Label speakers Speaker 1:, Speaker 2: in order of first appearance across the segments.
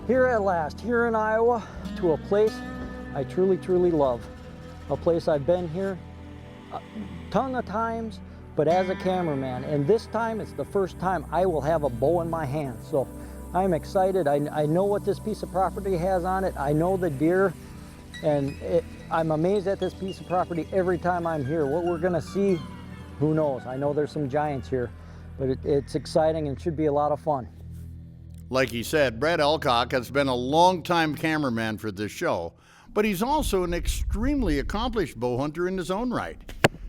Speaker 1: Here at last, here in Iowa, to a place I truly, truly love. A place I've been here a ton of times, but as a cameraman. And this time, it's the first time I will have a bow in my hand. So I'm excited. I know what this piece of property has on it. I know the deer, and I'm amazed at this piece of property every time I'm here. What we're gonna see, who knows? I know there's some giants here, but it's exciting and should be a lot of fun.
Speaker 2: Like he said, Brad Alcock has been a long-time cameraman for this show, but he's also an extremely accomplished bow hunter in his own right.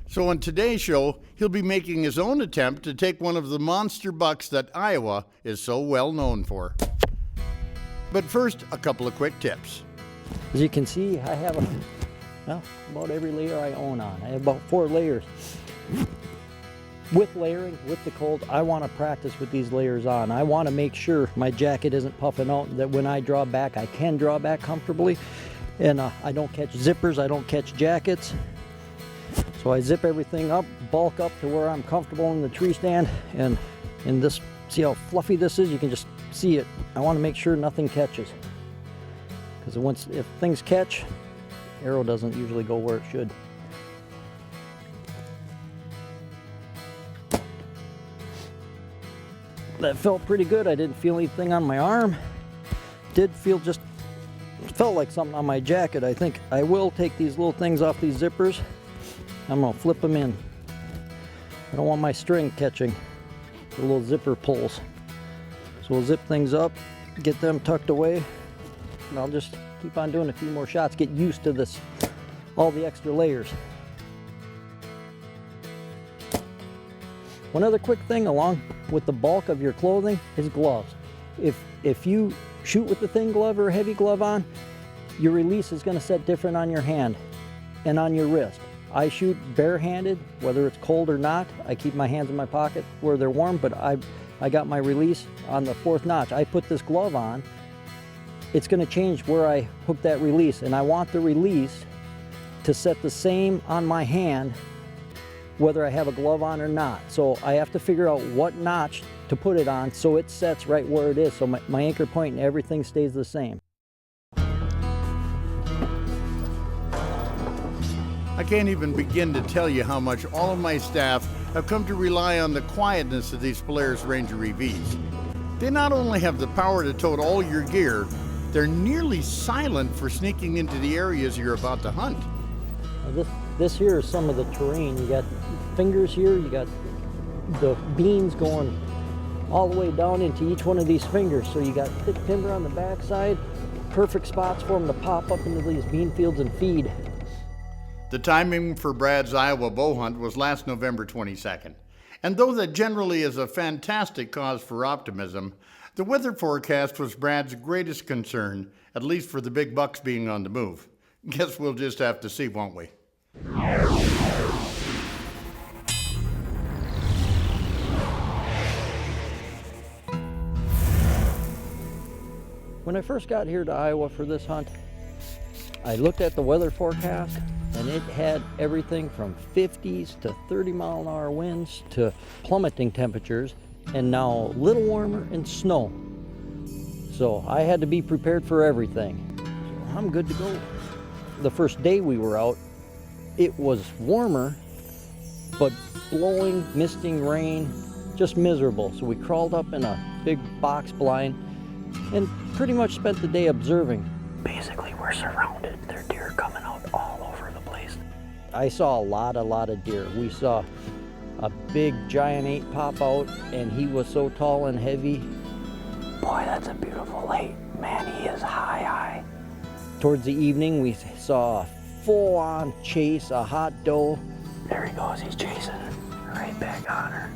Speaker 2: So on today's show, he'll be making his own attempt to take one of the monster bucks that Iowa is so well known for. But first, a couple of quick tips.
Speaker 1: As you can see, I have about every layer I own on. I have about 4 layers. With layering, with the cold, I want to practice with these layers on. I want to make sure my jacket isn't puffing out, that when I draw back, I can draw back comfortably. And I don't catch zippers, I don't catch jackets. So I zip everything up, bulk up to where I'm comfortable in the tree stand. And in this, see how fluffy this is? You can just see it. I want to make sure nothing catches. Because if things catch, arrow doesn't usually go where it should. That felt pretty good. I didn't feel anything on my arm. Felt like something on my jacket. I think I will take these little things off these zippers. I'm gonna flip them in. I don't want my string catching the little zipper pulls. So we'll zip things up, get them tucked away, and I'll just keep on doing a few more shots, get used to this, all the extra layers. One other quick thing along with the bulk of your clothing is gloves. If you shoot with the thin glove or a heavy glove on, your release is going to set different on your hand and on your wrist. I shoot barehanded, whether it's cold or not. I keep my hands in my pocket where they're warm, but I got my release on the 4th notch. I put this glove on, it's going to change where I hook that release, and I want the release to set the same on my hand whether I have a glove on or not. So I have to figure out what notch to put it on so it sets right where it is, so my anchor point and everything stays the same.
Speaker 2: I can't even begin to tell you how much all of my staff have come to rely on the quietness of these Polaris Ranger EVs. They not only have the power to tote all your gear, they're nearly silent for sneaking into the areas you're about to hunt.
Speaker 1: This here is some of the terrain. You got fingers here, you got the beans going all the way down into each one of these fingers. So you got thick timber on the backside, perfect spots for them to pop up into these bean fields and feed.
Speaker 2: The timing for Brad's Iowa bow hunt was last November 22nd. And though that generally is a fantastic cause for optimism, the weather forecast was Brad's greatest concern, at least for the big bucks being on the move. Guess we'll just have to see, won't we?
Speaker 1: When I first got here to Iowa for this hunt, I looked at the weather forecast and it had everything from 50s to 30-mile-an-hour winds to plummeting temperatures, and now a little warmer and snow. So I had to be prepared for everything. So I'm good to go. The first day we were out, it was warmer, but blowing, misting rain, just miserable. So we crawled up in a big box blind and pretty much spent the day observing. Basically, we're surrounded. There are deer coming out all over the place. I saw a lot of deer. We saw a big giant 8 pop out, and he was so tall and heavy. Boy, that's a beautiful 8. Man, he is high. Towards the evening, we saw a full-on chase, a hot doe. There he goes, he's chasing right back on her.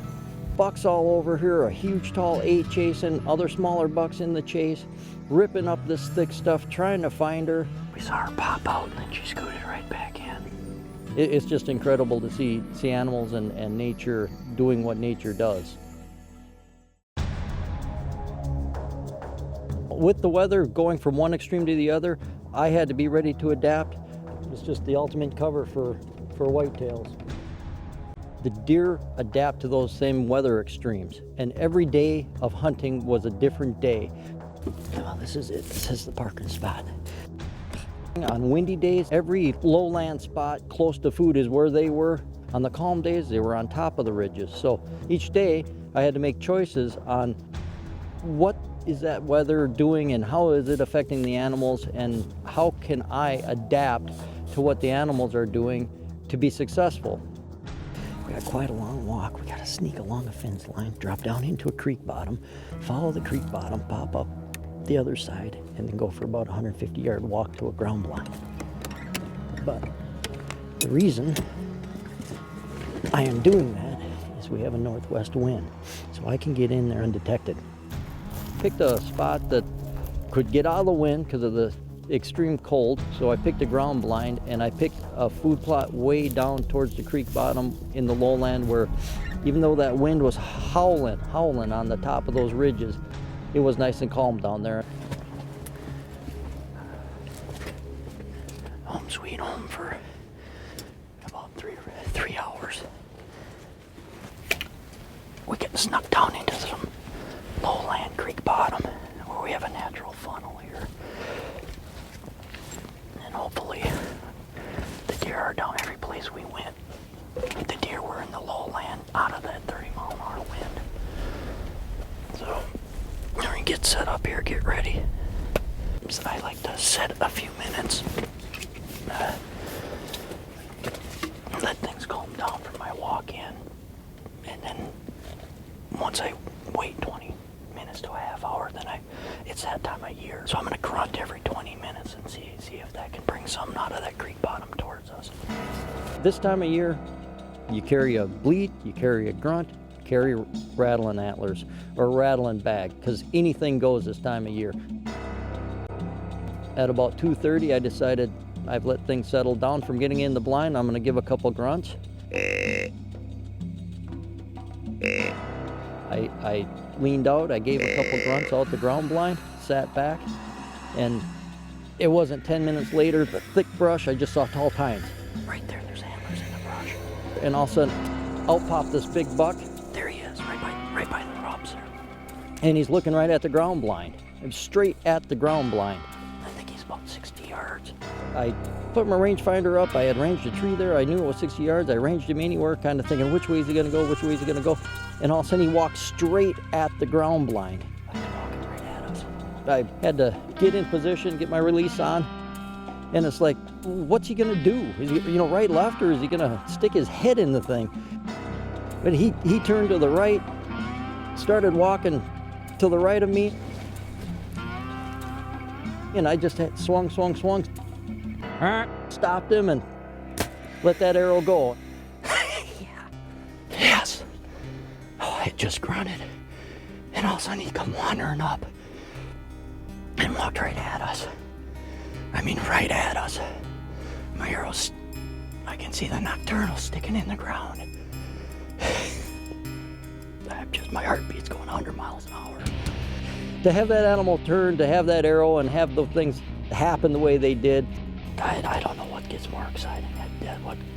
Speaker 1: Bucks all over here, a huge tall 8 chasing, other smaller bucks in the chase, ripping up this thick stuff, trying to find her. We saw her pop out and then she scooted right back in. It's just incredible to see animals and nature doing what nature does. With the weather going from one extreme to the other, I had to be ready to adapt. It's just the ultimate cover for whitetails. The deer adapt to those same weather extremes, and every day of hunting was a different day. Well, this is it. This is the parking spot. On windy days, every lowland spot close to food is where they were. On the calm days, they were on top of the ridges. So each day, I had to make choices on what is that weather doing and how is it affecting the animals, and how can I adapt to what the animals are doing to be successful. We got quite a long walk. We got to sneak along a fence line, drop down into a creek bottom, follow the creek bottom, pop up the other side, and then go for about a 150-yard walk to a ground blind. But the reason I am doing that is we have a northwest wind, so I can get in there undetected. Picked a spot that could get out of the wind because of the extreme cold, so I picked a ground blind, and I picked a food plot way down towards the creek bottom in the lowland, where even though that wind was howling on the top of those ridges, it was nice and calm down there. Home sweet home for about three hours. We get snuck down into some lowland creek bottom where we have a natural funnel here. And hopefully the deer are down every place we went. The deer were in the lowland out of that 30-mile-an-hour wind. So we're gonna get set up here, get ready. So I like to set a few minutes. Let things calm down for my walk in. And then once I wait 20 minutes to a half hour, then it's that time of year. So I'm gonna grunt every 20 minutes and see if that can bring something out of that creek bottom towards us. This time of year, you carry a bleat, you carry a grunt, carry rattling antlers or rattling bag, because anything goes this time of year. At about 2:30, I decided I've let things settle down from getting in the blind. I'm going to give a couple grunts. I leaned out, I gave a couple grunts out the ground blind, sat back, and it wasn't 10 minutes later, the thick brush, I just saw tall tines. Right there, there's antlers in the brush. And all of a sudden, out popped this big buck. There he is, right by the rubs there. And he's looking right at the ground blind. I'm straight at the ground blind. I think he's about 60 yards. I put my rangefinder up. I had ranged a tree there. I knew it was 60 yards. I ranged him anywhere, kind of thinking, which way is he going to go? Which way is he going to go? And all of a sudden, he walked straight at the ground blind. He was walking right at us. I had to get in position, get my release on. And it's like, what's he going to do? Is he, right, left, or is he going to stick his head in the thing? But he turned to the right, started walking to the right of me. And I just had swung. Stopped him and let that arrow go. Yeah. Yes. Oh, I just grunted. And all of a sudden he come wandering up and walked right at us. I mean, right at us. My arrow's, I can see the nocturnal sticking in the ground. My heartbeat's going 100 miles an hour. To have that animal turn, to have that arrow, and have the things happen the way they did, I don't know what gets more exciting.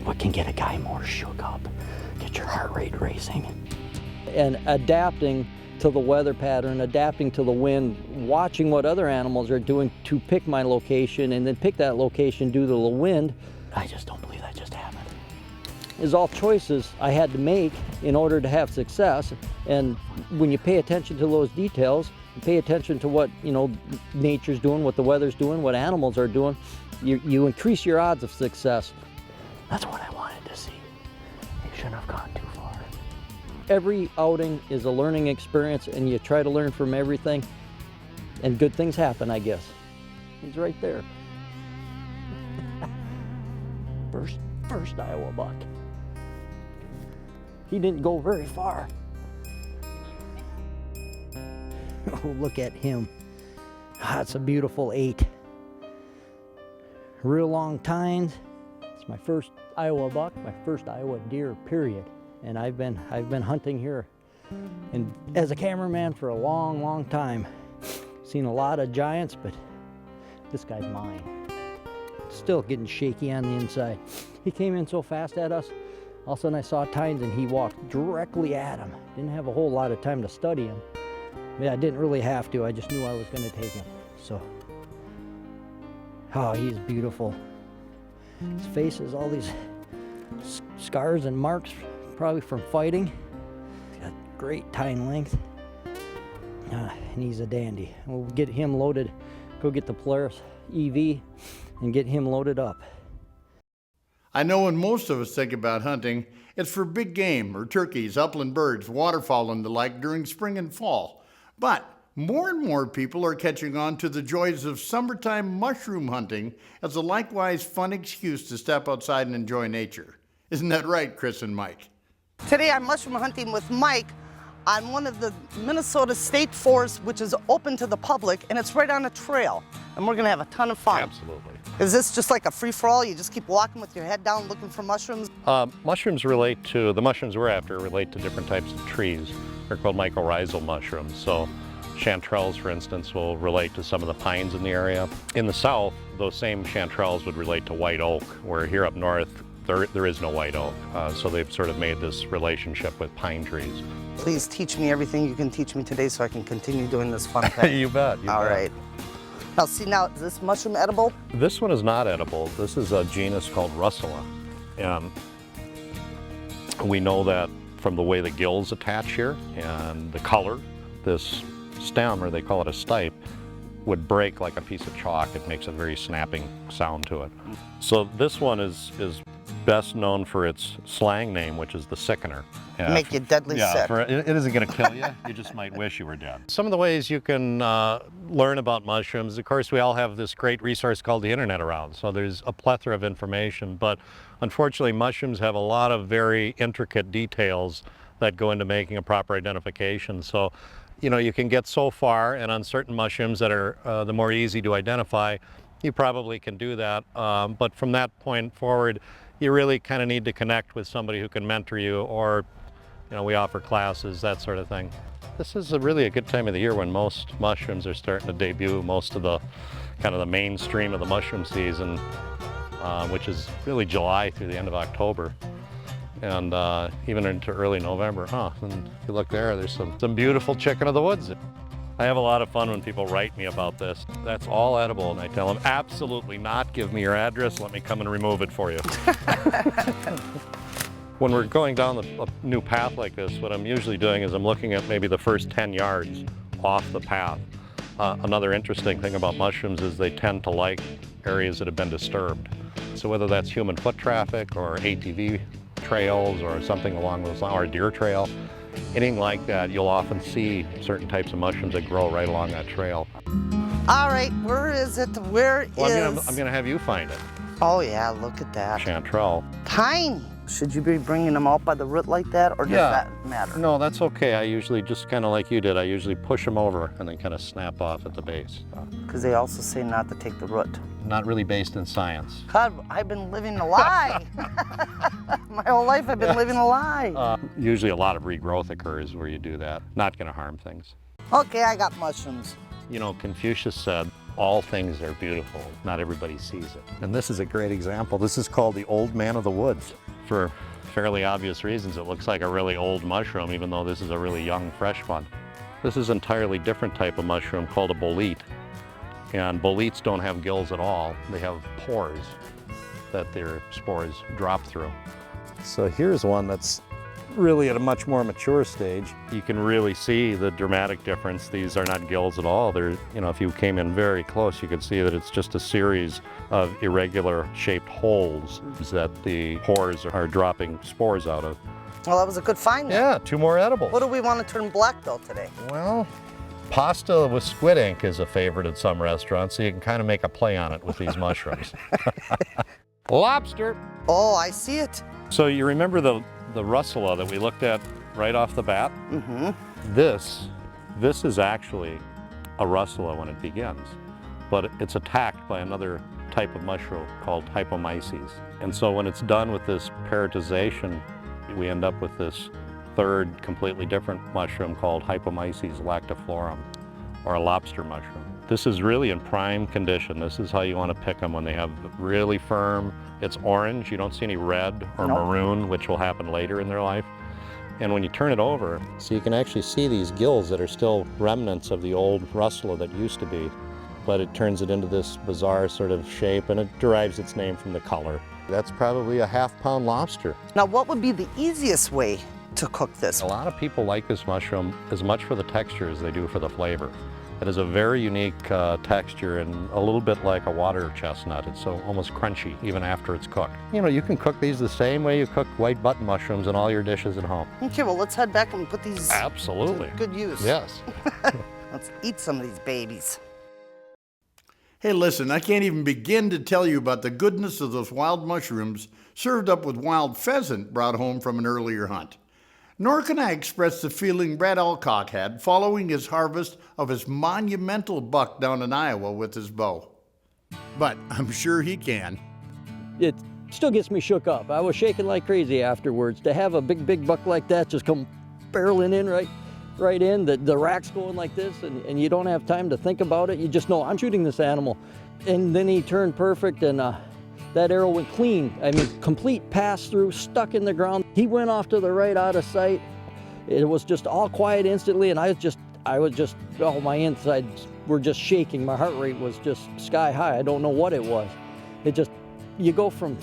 Speaker 1: What can get a guy more shook up, get your heart rate racing. And adapting to the weather pattern, adapting to the wind, watching what other animals are doing to pick my location, and then pick that location due to the wind. I just don't believe that just happened. Is all choices I had to make in order to have success. And when you pay attention to those details, you pay attention to what nature's doing, what the weather's doing, what animals are doing, you increase your odds of success. That's what I wanted to see. You shouldn't have gone too far. Every outing is a learning experience, and you try to learn from everything, and good things happen, I guess. He's right there. First Iowa buck. He didn't go very far. Oh, look at him. That's a beautiful 8. Real long tines. It's my first Iowa buck, my first Iowa deer, period. And I've been hunting here and as a cameraman for a long time. Seen a lot of giants, but this guy's mine. Still getting shaky on the inside. He came in so fast at us, all of a sudden I saw tines and he walked directly at him. Didn't have a whole lot of time to study him. Yeah, I didn't really have to. I just knew I was going to take him. So, oh, he's beautiful. His face has all these scars and marks, probably from fighting. He's got great tine length. And he's a dandy. We'll get him loaded, go get the Polaris EV and get him loaded up.
Speaker 2: I know when most of us think about hunting, it's for big game or turkeys, upland birds, waterfowl and the like during spring and fall. But more and more people are catching on to the joys of summertime mushroom hunting as a likewise fun excuse to step outside and enjoy nature. Isn't that right, Chris and Mike?
Speaker 3: Today I'm mushroom hunting with Mike on one of the Minnesota state forests, which is open to the public, and it's right on a trail. And we're gonna have a ton of fun.
Speaker 4: Absolutely.
Speaker 3: Is this just like a free-for-all? You just keep walking with your head down looking for mushrooms?
Speaker 4: Mushrooms the mushrooms we're after relate to different types of trees. They're called mycorrhizal mushrooms. So chanterelles, for instance, will relate to some of the pines in the area. In the south, those same chanterelles would relate to white oak, where here up north, there is no white oak. So they've sort of made this relationship with pine trees.
Speaker 3: Please teach me everything you can teach me today so I can continue doing this fun thing.
Speaker 4: You bet.
Speaker 3: All right. Now see, now, is this mushroom edible?
Speaker 4: This one is not edible. This is a genus called Russula. And we know that from the way the gills attach here and the color, this stem, or they call it a stipe, would break like a piece of chalk. It makes a very snapping sound to it. So this one is best known for its slang name, which is the sickener.
Speaker 3: Make you deadly sick.
Speaker 4: It isn't going to kill you. You just might wish you were dead. Some of the ways you can learn about mushrooms, of course, we all have this great resource called the internet around. So there's a plethora of information, but unfortunately, mushrooms have a lot of very intricate details that go into making a proper identification. So, you know, you can get so far, and on certain mushrooms that are the more easy to identify, you probably can do that. But from that point forward, you really kind of need to connect with somebody who can mentor you, or, you know, we offer classes, that sort of thing. This is really a good time of the year when most mushrooms are starting to debut, most of the kind of the mainstream of the mushroom season, which is really July through the end of October, and even into early November. And if you look there's some beautiful chicken of the woods. I have a lot of fun when people write me about this. That's all edible, and I tell them, absolutely not. Give me your address, let me come and remove it for you. When we're going down a new path like this, what I'm usually doing is I'm looking at maybe the first 10 yards off the path. Another interesting thing about mushrooms is they tend to like areas that have been disturbed. So whether that's human foot traffic or ATV trails or something along those lines, or a deer trail, anything like that, you'll often see certain types of mushrooms that grow right along that trail.
Speaker 3: All right, where is it? Where
Speaker 4: I'm going to have you find it.
Speaker 3: Oh yeah, look at that.
Speaker 4: Chanterelle.
Speaker 3: Tiny. Should you be bringing them out by the root like that, or does that matter?
Speaker 4: No, that's okay. I usually just kind of like you did. I usually push them over and then kind of snap off at the base.
Speaker 3: Because they also say not to take the root.
Speaker 4: Not really based in science.
Speaker 3: God, I've been living a lie. My whole life I've been living a lie.
Speaker 4: Usually a lot of regrowth occurs where you do that. Not going to harm things.
Speaker 3: Okay, I got mushrooms.
Speaker 4: You know, Confucius said, all things are beautiful, not everybody sees it. And this is a great example. This is called the old man of the woods. For fairly obvious reasons, it looks like a really old mushroom, even though this is a really young, fresh one. This is an entirely different type of mushroom called a bolete. And boletes don't have gills at all. They have pores that their spores drop through. So here's one that's really at a much more mature stage. You can really see the dramatic difference. These are not gills at all. They're, you know, if you came in very close, you could see that it's just a series of irregular shaped holes that the pores are dropping spores out of.
Speaker 3: Well, that was a good find then.
Speaker 4: Yeah, 2 more edibles.
Speaker 3: What do we want to turn black though today?
Speaker 4: Well, pasta with squid ink is a favorite at some restaurants, so you can kind of make a play on it with these mushrooms. Lobster.
Speaker 3: Oh, I see it.
Speaker 4: So you remember the Russula that we looked at right off the bat?
Speaker 3: Mm-hmm.
Speaker 4: This is actually a Russula when it begins, but it's attacked by another type of mushroom called hypomyces. And so when it's done with this parasitization, we end up with this third completely different mushroom called Hypomyces lactiflorum, or a lobster mushroom. This is really in prime condition. This is how you want to pick them when they have really firm, it's orange, you don't see any red or maroon, which will happen later in their life. And when you turn it over, so you can actually see these gills that are still remnants of the old rustler that used to be, but it turns it into this bizarre sort of shape, and it derives its name from the color. That's probably a half-pound lobster.
Speaker 3: Now, what would be the easiest way to cook this?
Speaker 4: A lot of people like this mushroom as much for the texture as they do for the flavor. It has a very unique texture and a little bit like a water chestnut. It's so almost crunchy even after it's cooked. You know, you can cook these the same way you cook white button mushrooms in all your dishes at home.
Speaker 3: Okay, well, let's head back and put these
Speaker 4: Absolutely.
Speaker 3: to good use.
Speaker 4: Yes.
Speaker 3: Let's eat some of these babies.
Speaker 2: Hey, listen, I can't even begin to tell you about the goodness of those wild mushrooms served up with wild pheasant brought home from an earlier hunt. Nor can I express the feeling Brad Alcock had following his harvest of his monumental buck down in Iowa with his bow. But I'm sure he can.
Speaker 1: It still gets me shook up. I was shaking like crazy afterwards. To have a big buck like that just come barreling in right in, the rack's going like this, and you don't have time to think about it. You just know, I'm shooting this animal. And then he turned perfect, and that arrow went clean. I mean, complete pass through, stuck in the ground. He went off to the right out of sight. It was just all quiet instantly, and I was just, oh, my insides were just shaking. My heart rate was just sky high. I don't know what it was. It just, you go from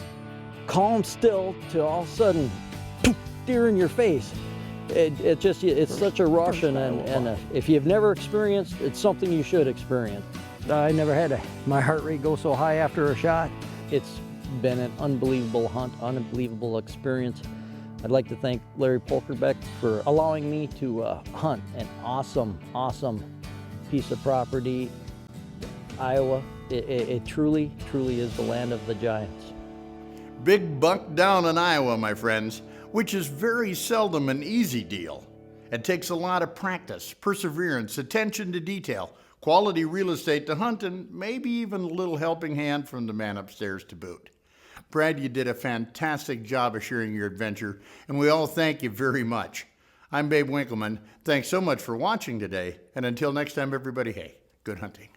Speaker 1: calm still to all of a sudden, poof, deer in your face. It's such a rush, and if you've never experienced, it's something you should experience. I never had my heart rate go so high after a shot. It's been an unbelievable hunt, unbelievable experience. I'd like to thank Larry Polkerbeck for allowing me to hunt an awesome piece of property. Iowa, it truly is the land of the giants.
Speaker 2: Big buck down in Iowa, my friends, which is very seldom an easy deal. It takes a lot of practice, perseverance, attention to detail, quality real estate to hunt, and maybe even a little helping hand from the man upstairs to boot. Brad, you did a fantastic job of sharing your adventure, and we all thank you very much. I'm Babe Winkelman. Thanks so much for watching today, and until next time, everybody, hey, good hunting.